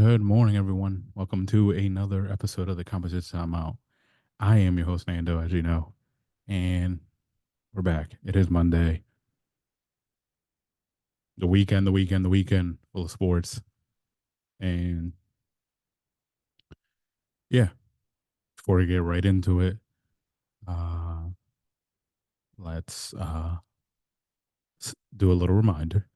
Good morning, everyone. Welcome to another episode of the Composites Timeout. I am your host, Nando, as you know, and we're back. It is Monday, the weekend, full of sports. And yeah, before we get right into it, uh, let's do a little reminder,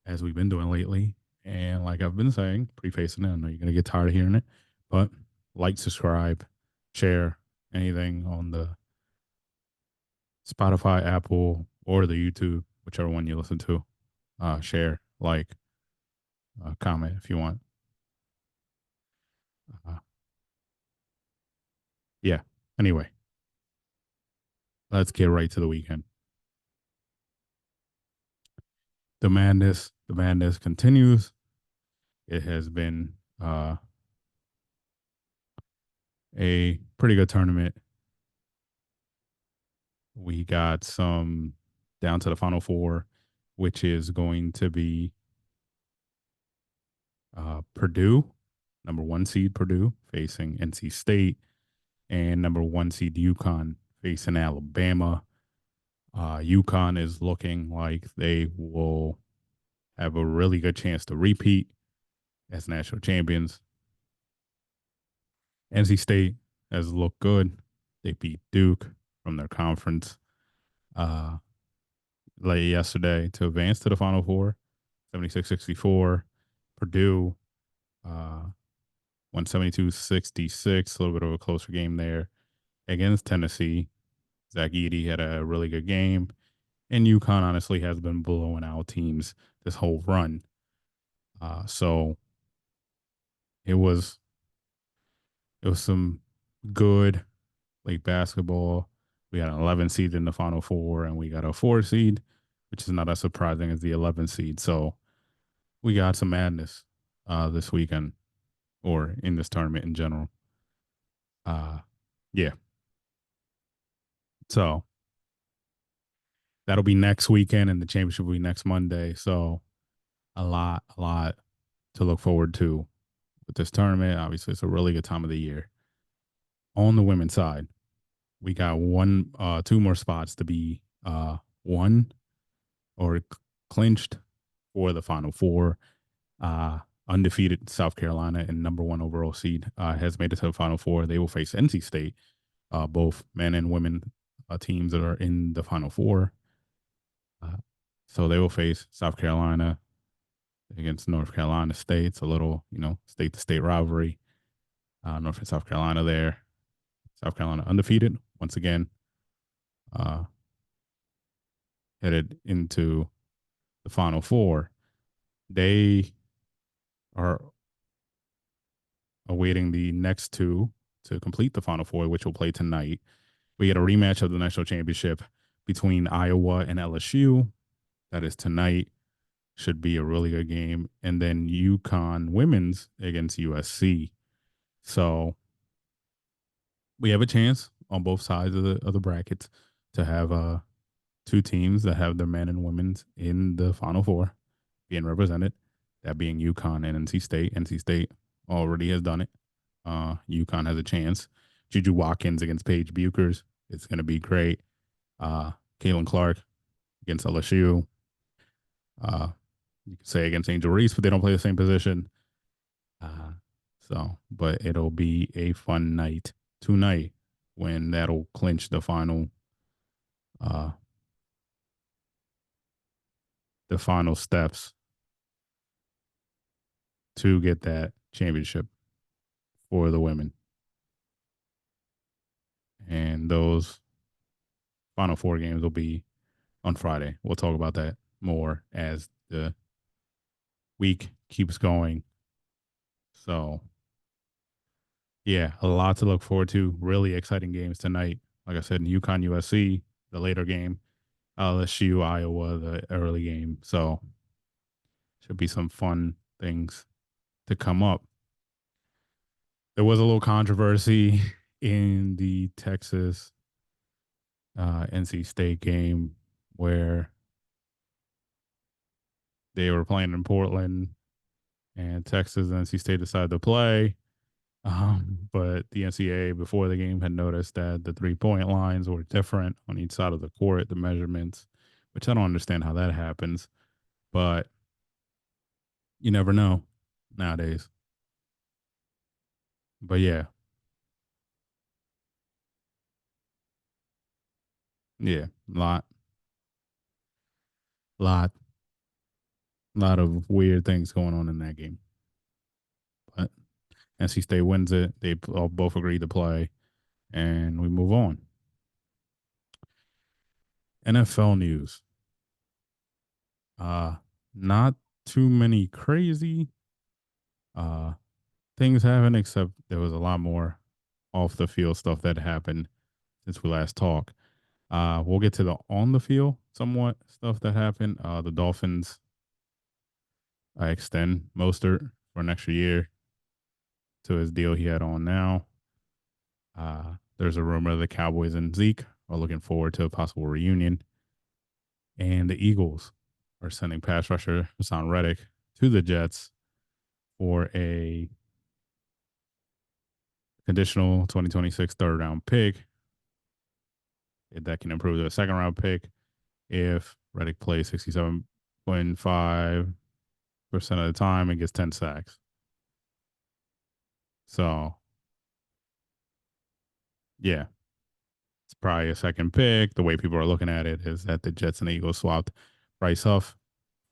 as we've been doing lately. And like I've been saying, prefacing it, I know you're going to get tired of hearing it, but like, subscribe, share anything on the Spotify, Apple, or the YouTube, whichever one you listen to. Share, like, comment if you want. Uh, yeah. Anyway, let's get right to the weekend. The madness continues. It has been a pretty good tournament. We got some down to the final four, which is going to be Purdue, number one seed Purdue facing NC State, and number one seed UConn facing Alabama. UConn is looking like they will have a really good chance to repeat as national champions. NC State has looked good. They beat Duke from their conference late yesterday to advance to the Final Four, 76-64. Purdue uh, won 72-66, a little bit of a closer game there against Tennessee. Zach Edey had a really good game. And UConn honestly has been blowing out teams this whole run. So it was some good late basketball. We got an 11 seed in the Final Four, and we got a 4 seed, which is not as surprising as the 11 seed. So we got some madness this weekend, or in this tournament in general. Uh, yeah. So that'll be next weekend, and the championship will be next Monday. So a lot to look forward to with this tournament. Obviously, it's a really good time of the year. On the women's side, we got two more spots to be won or clinched for the Final Four. Uh, Undefeated South Carolina and number one overall seed has made it to the Final Four. They will face NC State, both men and women teams that are in the Final Four. So they will face South Carolina against North Carolina State. It's a little, state to state rivalry. North and South Carolina there. South Carolina undefeated once again. Uh, Headed into the Final Four. They are awaiting the next two to complete the Final Four, which will play tonight. We get a rematch of the national championship between Iowa and LSU. That is tonight. Should be a really good game. And then UConn women's against USC. So we have a chance on both sides of the brackets to have two teams that have their men and women's in the Final Four being represented. That being UConn and NC State. NC State already has done it. UConn has a chance. Juju Watkins against Paige Buchers. It's going to be great. Caitlin Clark against LSU. You could say against Angel Reese, but they don't play the same position. But it'll be a fun night tonight when that'll clinch uh, the final steps to get that championship for the women. And those Final Four games will be on Friday. We'll talk about that more as the week keeps going. So, yeah, a lot to look forward to. Really exciting games tonight. Like I said, UConn USC, the later game, LSU Iowa, the early game. So, should be some fun things to come up. There was a little controversy in the Texas NC State game where they were playing in Portland and Texas and NC State decided to play. But the NCAA before the game had noticed that the 3 point lines were different on each side of the court, the measurements, which I don't understand how that happens. But you never know nowadays. But yeah, yeah, lot, lot of weird things going on in that game. But NC State wins it. They all both agreed to play, and we move on. NFL news. Uh, not too many crazy uh things happen, except there was a lot more off the field stuff that happened since we last talked. We'll get to the on the field somewhat stuff that happened. The Dolphins extend Mostert for an extra year to his deal he had on now. There's a rumor the Cowboys and Zeke are looking forward to a possible reunion, and the Eagles are sending pass rusher Hassan Reddick to the Jets for a conditional 2026 third round pick that can improve to a second round pick if Reddick plays 67.5% of the time and gets 10 sacks. So, yeah, it's probably a second pick. The way people are looking at it is that the Jets and the Eagles swapped Bryce Huff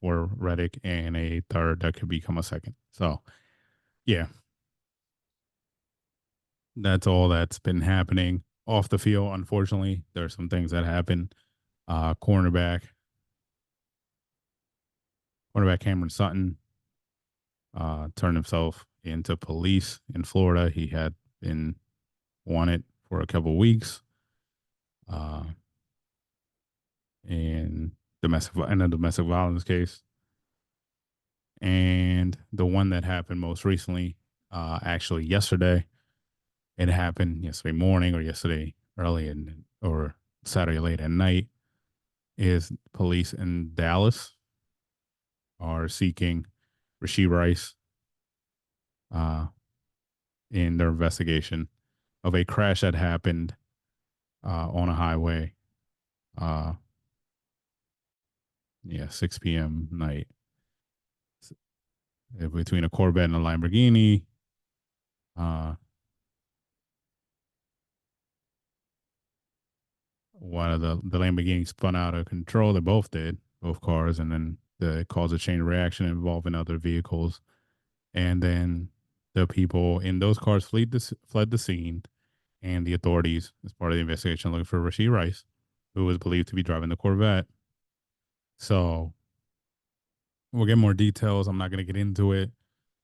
for Reddick and a third that could become a second. So, yeah, that's all that's been happening off the field. Unfortunately, there are some things that happen. Uh, cornerback, cornerback Cameron Sutton turned himself into police in Florida. He had been wanted for a couple of weeks uh, in a domestic violence case. And the one that happened most recently, actually yesterday, it happened yesterday morning or yesterday early or Saturday late at night, is police in Dallas are seeking Rasheed Rice uh, in their investigation of a crash that happened on a highway. Uh, yeah, 6 p.m. night between a Corvette and a Lamborghini. Uh, One of the Lamborghini spun out of control. They both did, both cars, and then it caused a chain reaction involving other vehicles. And then the people in those cars fled the scene, and the authorities, as part of the investigation, looking for Rasheed Rice, who was believed to be driving the Corvette. So we'll get more details. I'm not going to get into it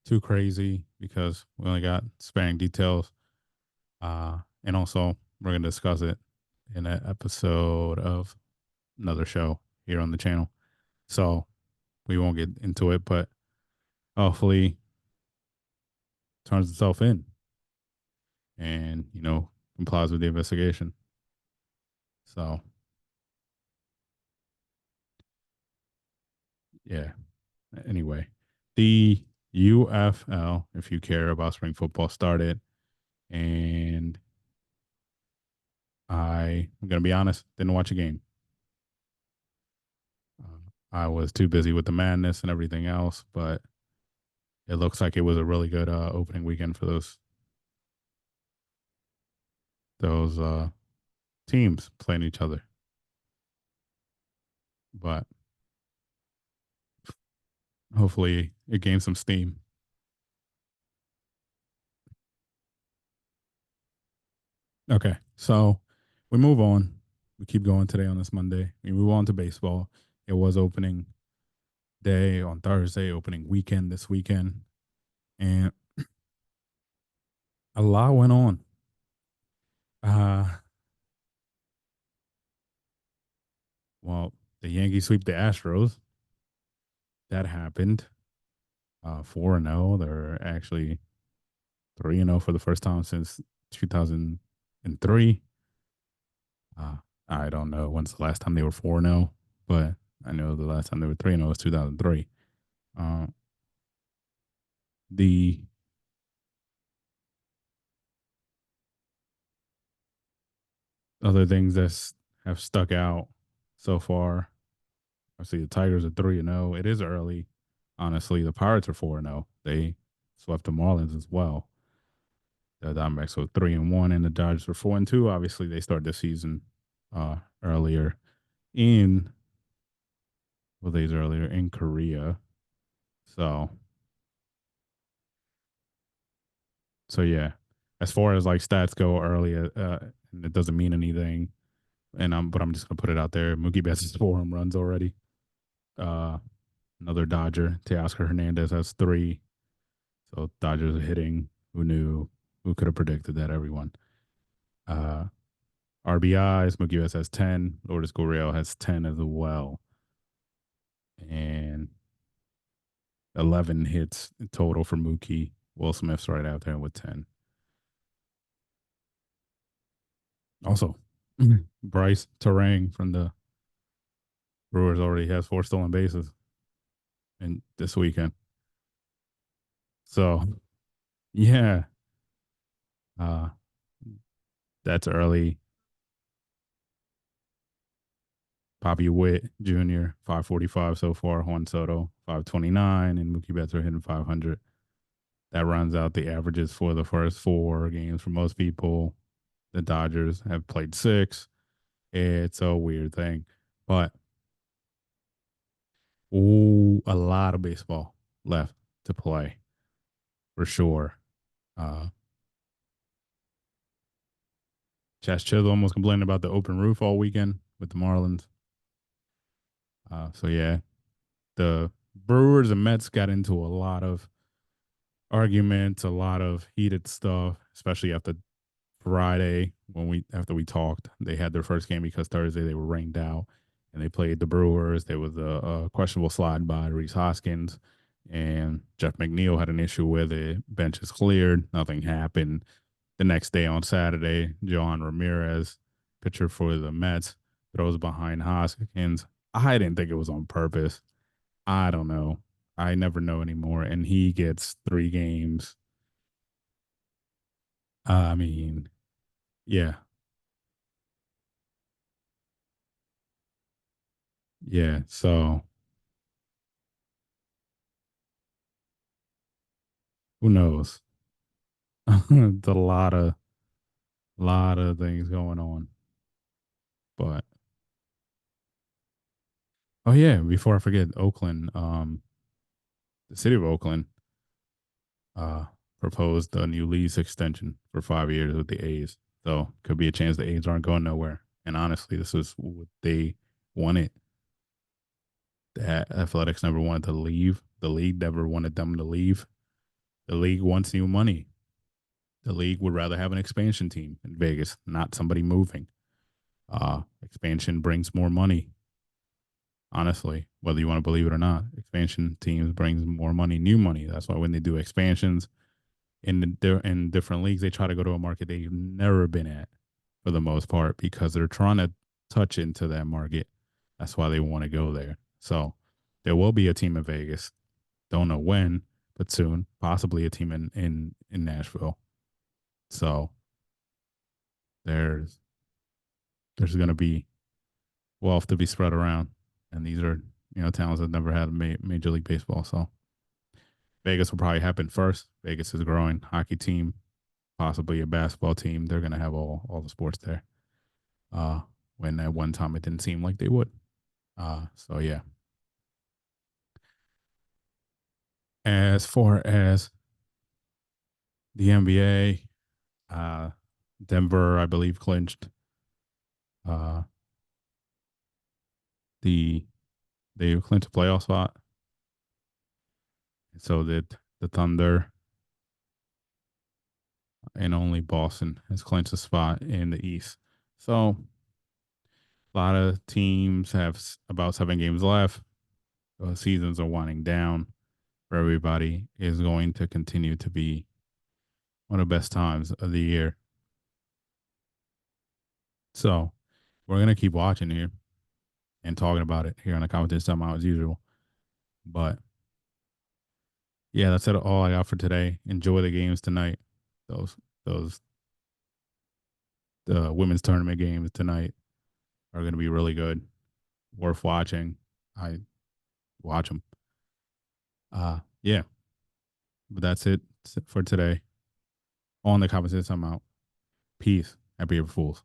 too crazy because we only got sparing details. And also, we're going to discuss it in an episode of another show here on the channel. So we won't get into it, but hopefully turns itself in and, complies with the investigation. So, yeah. Anyway, the UFL, if you care about spring football, started. And I'm going to be honest, didn't watch a game. I was too busy with the madness and everything else, but it looks like it was a really good opening weekend for those teams playing each other. But hopefully it gained some steam. Okay, so we move on. We keep going today on this Monday. We move on to baseball. It was opening day on Thursday, opening weekend this weekend, and a lot went on. Uh, well, the Yankees sweep the Astros. That happened. 4-0. They're actually 3-0 for the first time since 2003. Uh, I don't know when's the last time they were 4-0, but I know the last time they were 3-0 was 2003. The other things that have stuck out so far, I see the Tigers are 3-0. It is early. Honestly, the Pirates are 4-0. They swept the Marlins as well. The Diamondbacks were 3-1, and the Dodgers were 4-2. Obviously, they started the season earlier in days earlier in Korea. So yeah. As far as like stats go early, and it doesn't mean anything. But I'm just gonna put it out there. Mookie Betts has 4 home runs already. Uh, Another Dodger, Teoscar Hernandez has 3. So Dodgers are hitting. Who knew? Who could have predicted that? Everyone. Uh, RBIs, Mookie Betts has 10. Lourdes Gurriel has 10 as well, and 11 hits total for Mookie. Will Smith's right out there with 10. Also, Bryce Terang from the Brewers already has 4 stolen bases in this weekend. So yeah, uh, that's early. Bobby Witt Jr. 545 so far. Juan Soto 529, and Mookie Betts are hitting 500. That runs out the averages for the first 4 games for most people. The Dodgers have played 6. It's a weird thing, but a lot of baseball left to play for sure. Uh, Chas Chisholm was complaining about the open roof all weekend with the Marlins. So yeah, the Brewers and Mets got into a lot of arguments, a lot of heated stuff, especially after Friday after we talked. They had their first game because Thursday they were rained out, and they played the Brewers. There was a questionable slide by Reese Hoskins, and Jeff McNeil had an issue with it. Bench is cleared. Nothing happened. The next day on Saturday, Johan Ramirez, pitcher for the Mets, throws behind Hoskins. I didn't think it was on purpose. I don't know. I never know anymore. And he gets 3 games. I mean, yeah, yeah. So who knows? It's a lot of things going on. But oh yeah, before I forget, Oakland, the city of Oakland, uh, proposed a new lease extension for 5 years with the A's. So could be a chance the A's aren't going nowhere. And honestly, this is what they wanted. The Athletics never wanted to leave. The league never wanted them to leave. The league wants new money. The league would rather have an expansion team in Vegas, not somebody moving. Expansion brings more money. Honestly, whether you want to believe it or not, expansion teams brings more money, new money. That's why when they do expansions in different leagues, they try to go to a market they've never been at for the most part because they're trying to touch into that market. That's why they want to go there. So there will be a team in Vegas. Don't know when, but soon. Possibly a team in Nashville. So there's there's going to be wealth to be spread around, and these are towns that never had Major League Baseball. So Vegas will probably happen first. Vegas is growing. Hockey team, possibly a basketball team. They're going to have all the sports there. Uh, when at one time it didn't seem like they would. So yeah. As far as the NBA, uh, Denver, I believe, clinched uh, the they clinched a playoff spot. So that the Thunder and only Boston has clinched a spot in the East. So a lot of teams have about 7 games left. Seasons are winding down for everybody. Is going to continue to be one of the best times of the year. So we're gonna keep watching here and talking about it here on the Competence Timeout as usual. But Yeah, that's all I got for today. Enjoy the games tonight. Those those the women's tournament games tonight are going to be really good, worth watching. I watch them. Yeah, but that's it for today. On the conversation, I'm out. Peace. Happy April Fools.